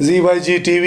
ZYG TV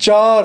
4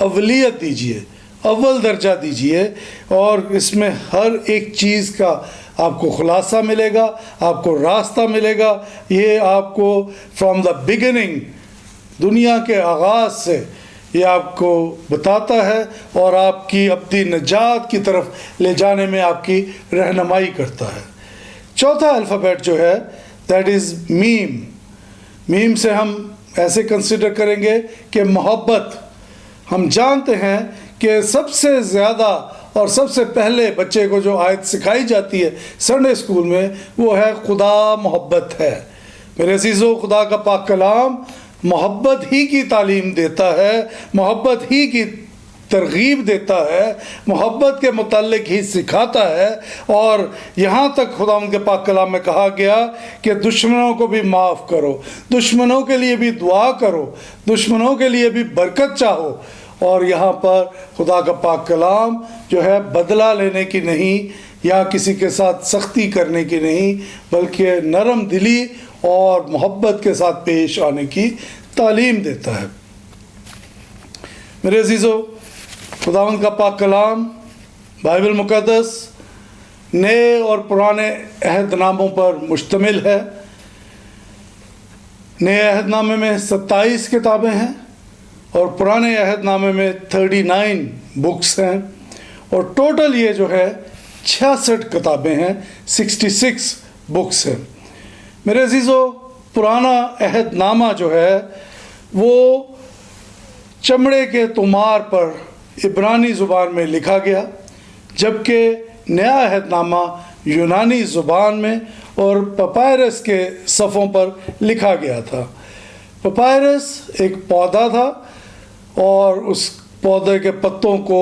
اولیت دیجیے، اول درجہ دیجیے، اور اس میں ہر ایک چیز کا آپ کو خلاصہ ملے گا، آپ کو راستہ ملے گا۔ یہ آپ کو فرام دا بگننگ، دنیا کے آغاز سے یہ آپ کو بتاتا ہے اور آپ کی اپنی نجات کی طرف لے جانے میں آپ کی رہنمائی کرتا ہے۔ چوتھا الفابیٹ جو ہے دیٹ از میم۔ میم سے ہم ایسے کنسیڈر کریں گے کہ محبت۔ ہم جانتے ہیں کہ سب سے زیادہ اور سب سے پہلے بچے کو جو آیت سکھائی جاتی ہے سنڈے اسکول میں وہ ہے خدا محبت ہے۔ میرے عزیزو، خدا کا پاک کلام محبت ہی کی تعلیم دیتا ہے، محبت ہی کی ترغیب دیتا ہے، محبت کے متعلق ہی سکھاتا ہے۔ اور یہاں تک خدا ان کے پاک کلام میں کہا گیا کہ دشمنوں کو بھی معاف کرو، دشمنوں کے لیے بھی دعا کرو، دشمنوں کے لیے بھی برکت چاہو۔ اور یہاں پر خدا کا پاک کلام جو ہے بدلہ لینے کی نہیں یا کسی کے ساتھ سختی کرنے کی نہیں، بلکہ نرم دلی اور محبت کے ساتھ پیش آنے کی تعلیم دیتا ہے۔ میرے عزیزو، خداوند کا پاک کلام بائبل مقدس نئے اور پرانے عہد ناموں پر مشتمل ہے۔ نئے عہد نامے میں 27 کتابیں ہیں اور پرانے عہد نامے میں 39 بکس ہیں، اور ٹوٹل یہ جو ہے 66 کتابیں ہیں، 66 بکس ہیں۔ میرے عزیزو، پرانا عہد نامہ جو ہے وہ چمڑے کے طمار پر عبرانی زبان میں لکھا گیا، جبکہ نیا عہد نامہ یونانی زبان میں اور پپائرس کے صفوں پر لکھا گیا تھا۔ پپائرس ایک پودا تھا اور اس پودے کے پتوں کو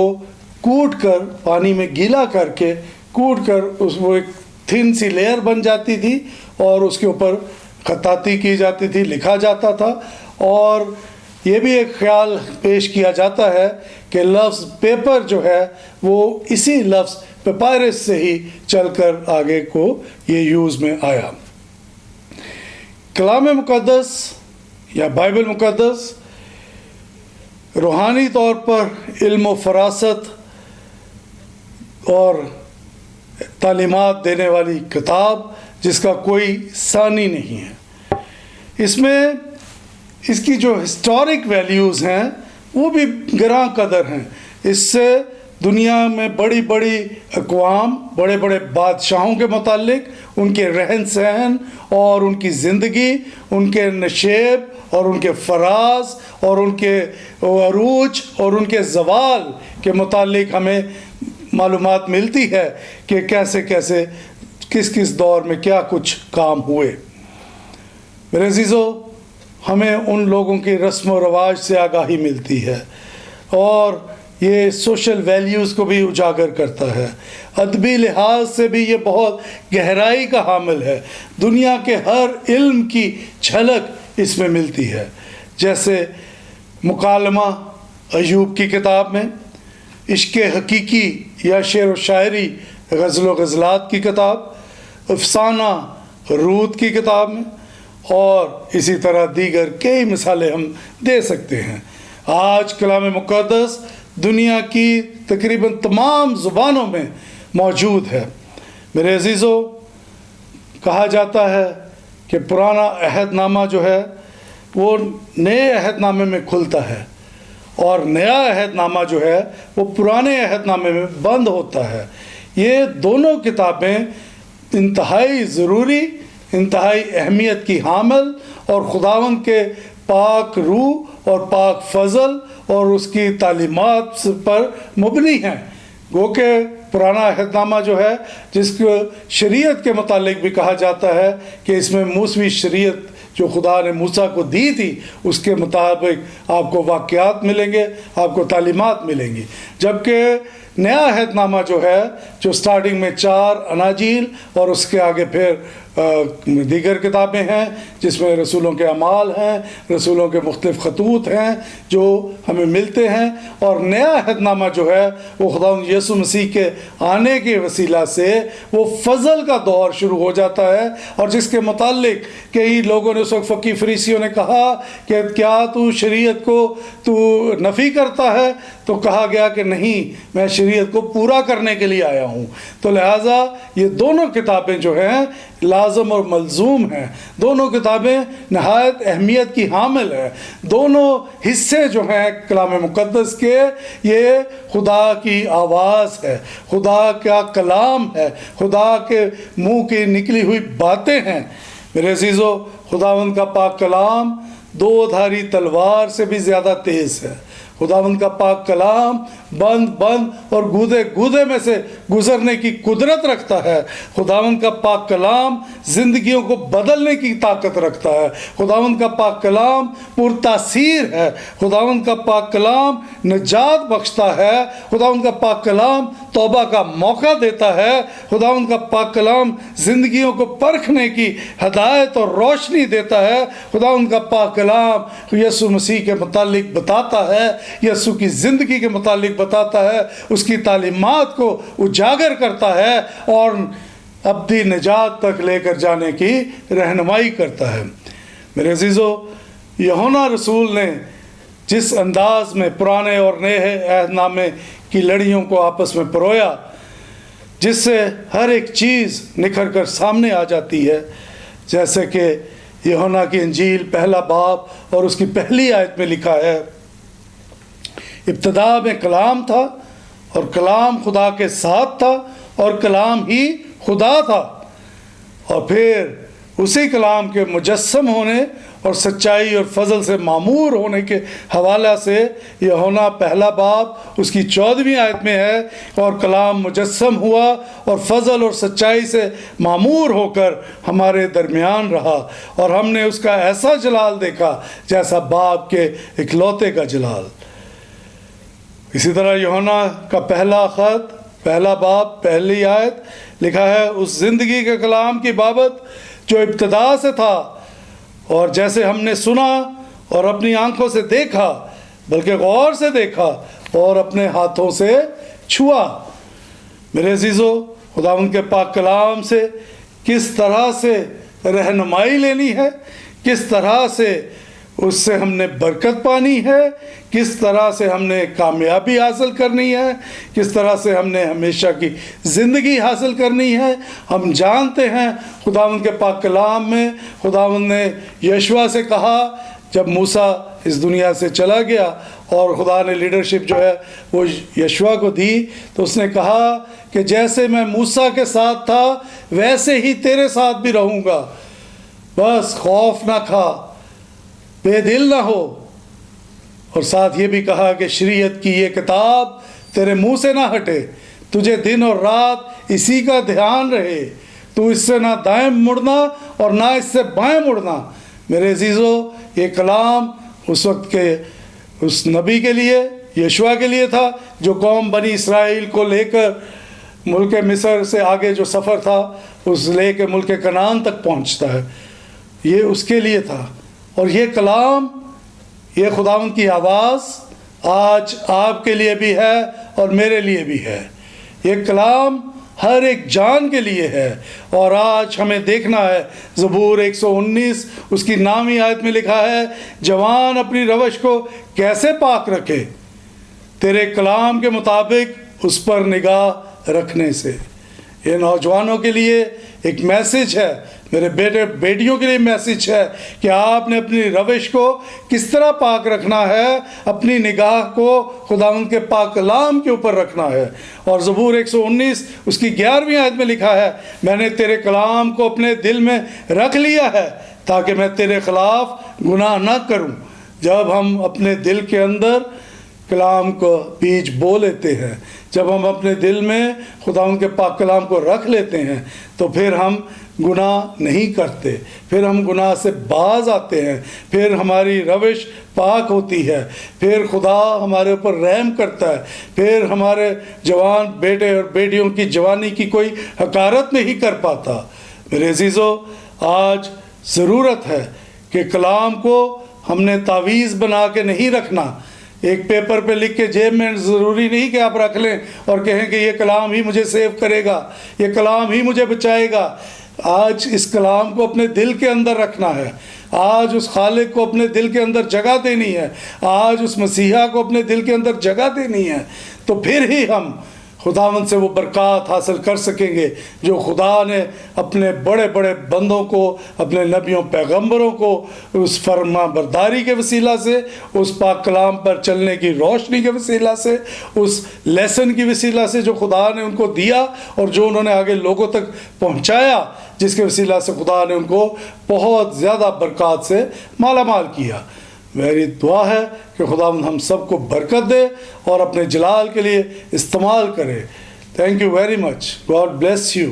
کوٹ کر پانی میں گیلا کر کے کوٹ کر وہ ایک تھن سی لیئر بن جاتی تھی اور اس کے اوپر خطاطی کی جاتی تھی، لکھا جاتا تھا۔ اور یہ بھی ایک خیال پیش کیا جاتا ہے کہ لفظ پیپر جو ہے وہ اسی لفظ پیپائرس سے ہی چل کر آگے کو یہ یوز میں آیا۔ کلام مقدس یا بائبل مقدس روحانی طور پر علم و فراست اور تعلیمات دینے والی کتاب جس کا کوئی ثانی نہیں ہے۔ اس میں اس کی جو ہسٹورک ویلیوز ہیں وہ بھی گراں قدر ہیں۔ اس سے دنیا میں بڑی بڑی اقوام، بڑے بڑے بادشاہوں کے متعلق ان کے رہن سہن اور ان کی زندگی، ان کے نشیب اور ان کے فراز اور ان کے عروج اور ان کے زوال کے متعلق ہمیں معلومات ملتی ہے کہ کیسے کیسے کس کس دور میں کیا کچھ کام ہوئے۔ میرے عزیزو، ہمیں ان لوگوں کی رسم و رواج سے آگاہی ملتی ہے اور یہ سوشل ویلیوز کو بھی اجاگر کرتا ہے۔ ادبی لحاظ سے بھی یہ بہت گہرائی کا حامل ہے۔ دنیا کے ہر علم کی جھلک اس میں ملتی ہے، جیسے مکالمہ ایوب کی کتاب میں، عشق حقیقی یا شعر و شاعری غزل و غزلات کی کتاب، افسانہ رود کی کتاب میں، اور اسی طرح دیگر کئی مثالیں ہم دے سکتے ہیں۔ آج کلام مقدس دنیا کی تقریباً تمام زبانوں میں موجود ہے۔ میرے عزیزو، کہا جاتا ہے کہ پرانا عہد نامہ جو ہے وہ نئے عہد نامے میں کھلتا ہے اور نیا عہد نامہ جو ہے وہ پرانے عہد نامے میں بند ہوتا ہے۔ یہ دونوں کتابیں انتہائی ضروری، انتہائی اہمیت کی حامل اور خداوند کے پاک روح اور پاک فضل اور اس کی تعلیمات پر مبنی ہیں۔ گو کہ پرانا عہد نامہ جو ہے، جس کو شریعت کے متعلق بھی کہا جاتا ہے کہ اس میں موسوی شریعت جو خدا نے موسیٰ کو دی تھی اس کے مطابق آپ کو واقعات ملیں گے، آپ کو تعلیمات ملیں گی، جبکہ نیا عہد نامہ جو ہے، جو سٹارٹنگ میں 4 اناجیل اور اس کے آگے پھر دیگر کتابیں ہیں جس میں رسولوں کے اعمال ہیں، رسولوں کے مختلف خطوط ہیں جو ہمیں ملتے ہیں، اور نیا عہد نامہ جو ہے وہ خداوند یسوع مسیح کے آنے کے وسیلہ سے وہ فضل کا دور شروع ہو جاتا ہے، اور جس کے متعلق کئی لوگوں نے اس وقت فقی فریسیوں نے کہا کہ کیا تو شریعت کو تو نفی کرتا ہے؟ تو کہا گیا کہ نہیں، میں شریعت کو پورا کرنے کے لیے آیا ہوں۔ تو لہٰذا یہ دونوں کتابیں جو ہیں لازم اور ملزوم ہیں، دونوں کتابیں نہایت اہمیت کی حامل ہیں، دونوں حصے جو ہیں کلام مقدس کے یہ خدا کی آواز ہے، خدا کا کلام ہے، خدا کے منہ کی نکلی ہوئی باتیں ہیں۔ میرے عزیزو، خداوند کا پاک کلام 2 دھاری تلوار سے بھی زیادہ تیز ہے۔ خداوند کا پاک کلام بند اور گودے میں سے گزرنے کی قدرت رکھتا ہے۔ خداوند کا پاک کلام زندگیوں کو بدلنے کی طاقت رکھتا ہے۔ خداوند کا پاک کلام پرتاثیر ہے۔ خداوند کا پاک کلام نجات بخشتا ہے۔ خداوند کا پاک کلام توبہ کا موقع دیتا ہے۔ خداوند کا پاک کلام زندگیوں کو پرکھنے کی ہدایت اور روشنی دیتا ہے۔ خداوند کا پاک کلام یسوع مسیح کے متعلق بتاتا ہے، یسوع کی زندگی کے متعلق بتاتا ہے، اس کی تعلیمات کو اجاگر کرتا ہے اور ابدی نجات تک لے کر جانے کی رہنمائی کرتا ہے۔ میرے عزیزو، یوحنا رسول نے جس انداز میں پرانے اور نئے عہد نامے کی لڑیوں کو آپس میں پرویا، جس سے ہر ایک چیز نکھر کر سامنے آ جاتی ہے، جیسے کہ یوحنا کی انجیل 1 باب اور اس کی پہلی آیت میں لکھا ہے، ابتدا میں کلام تھا اور کلام خدا کے ساتھ تھا اور کلام ہی خدا تھا، اور پھر اسی کلام کے مجسم ہونے اور سچائی اور فضل سے معمور ہونے کے حوالہ سے یوحنا 1 باب اس کی 14ویں آیت میں ہے، اور کلام مجسم ہوا اور فضل اور سچائی سے معمور ہو کر ہمارے درمیان رہا، اور ہم نے اس کا ایسا جلال دیکھا جیسا باپ کے اکلوتے کا جلال۔ اسی طرح یوحنا کا پہلا خط 1 باب پہلی آیت لکھا ہے، اس زندگی کے کلام کی بابت جو ابتدا سے تھا، اور جیسے ہم نے سنا اور اپنی آنکھوں سے دیکھا، بلکہ غور سے دیکھا اور اپنے ہاتھوں سے چھوا۔ میرے عزیزو، خداوند کے پاک کلام سے کس طرح سے رہنمائی لینی ہے، کس طرح سے اس سے ہم نے برکت پانی ہے، کس طرح سے ہم نے کامیابی حاصل کرنی ہے، کس طرح سے ہم نے ہمیشہ کی زندگی حاصل کرنی ہے، ہم جانتے ہیں۔ خداوند کے پاک کلام میں خداوند نے یشوع سے کہا، جب موسیٰ اس دنیا سے چلا گیا اور خدا نے لیڈرشپ جو ہے وہ یشوع کو دی، تو اس نے کہا کہ جیسے میں موسیٰ کے ساتھ تھا ویسے ہی تیرے ساتھ بھی رہوں گا، بس خوف نہ کھا، بے دل نہ ہو۔ اور ساتھ یہ بھی کہا کہ شریعت کی یہ کتاب تیرے منہ سے نہ ہٹے، تجھے دن اور رات اسی کا دھیان رہے، تو اس سے نہ دائیں مڑنا اور نہ اس سے بائیں مڑنا۔ میرے عزیزو، یہ کلام اس وقت کے اس نبی کے لیے، یشوع کے لیے تھا، جو قوم بنی اسرائیل کو لے کر ملک مصر سے آگے جو سفر تھا اس لے کے ملک کنعان تک پہنچتا ہے، یہ اس کے لیے تھا۔ اور یہ کلام، یہ خداوند کی آواز آج آپ کے لیے بھی ہے اور میرے لیے بھی ہے۔ یہ کلام ہر ایک جان کے لیے ہے، اور آج ہمیں دیکھنا ہے زبور 119 اس کی نامی آیت میں لکھا ہے، جوان اپنی روش کو کیسے پاک رکھے، تیرے کلام کے مطابق اس پر نگاہ رکھنے سے۔ یہ نوجوانوں کے لیے ایک میسج ہے، میرے بیٹے بیٹیوں کے لیے میسج ہے کہ آپ نے اپنی روش کو کس طرح پاک رکھنا ہے، اپنی نگاہ کو خداوند کے پاک کلام کے اوپر رکھنا ہے۔ اور زبور 119 اس کی 11ویں آیت میں لکھا ہے، میں نے تیرے کلام کو اپنے دل میں رکھ لیا ہے تاکہ میں تیرے خلاف گناہ نہ کروں۔ جب ہم اپنے دل کے اندر کلام کو بیج بو لیتے ہیں، جب ہم اپنے دل میں خداوند کے پاک کلام کو رکھ لیتے ہیں، تو پھر ہم گناہ نہیں کرتے، پھر ہم گناہ سے باز آتے ہیں، پھر ہماری روش پاک ہوتی ہے، پھر خدا ہمارے اوپر رحم کرتا ہے، پھر ہمارے جوان بیٹے اور بیٹیوں کی جوانی کی کوئی حقارت نہیں کر پاتا۔ میرے عزیزو، آج ضرورت ہے کہ کلام کو ہم نے تعویذ بنا کے نہیں رکھنا، ایک پیپر پہ لکھ کے جیب میں ضروری نہیں کہ آپ رکھ لیں اور کہیں کہ یہ کلام ہی مجھے سیو کرے گا، یہ کلام ہی مجھے بچائے گا۔ آج اس کلام کو اپنے دل کے اندر رکھنا ہے، آج اس خالق کو اپنے دل کے اندر جگہ دینی ہے، آج اس مسیحا کو اپنے دل کے اندر جگہ دینی ہے، تو پھر ہی ہم خداوند سے وہ برکات حاصل کر سکیں گے جو خدا نے اپنے بڑے بڑے بندوں کو، اپنے نبیوں پیغمبروں کو اس فرما برداری کے وسیلہ سے، اس پاک کلام پر چلنے کی روشنی کے وسیلہ سے، اس لیسن کی وسیلہ سے جو خدا نے ان کو دیا اور جو انہوں نے آگے لوگوں تک پہنچایا، جس کے وسیلہ سے خدا نے ان کو بہت زیادہ برکات سے مالا مال کیا۔ میری دعا ہے کہ خداوند ہم سب کو برکت دے اور اپنے جلال کے لیے استعمال کرے۔ Thank you very much, God bless you.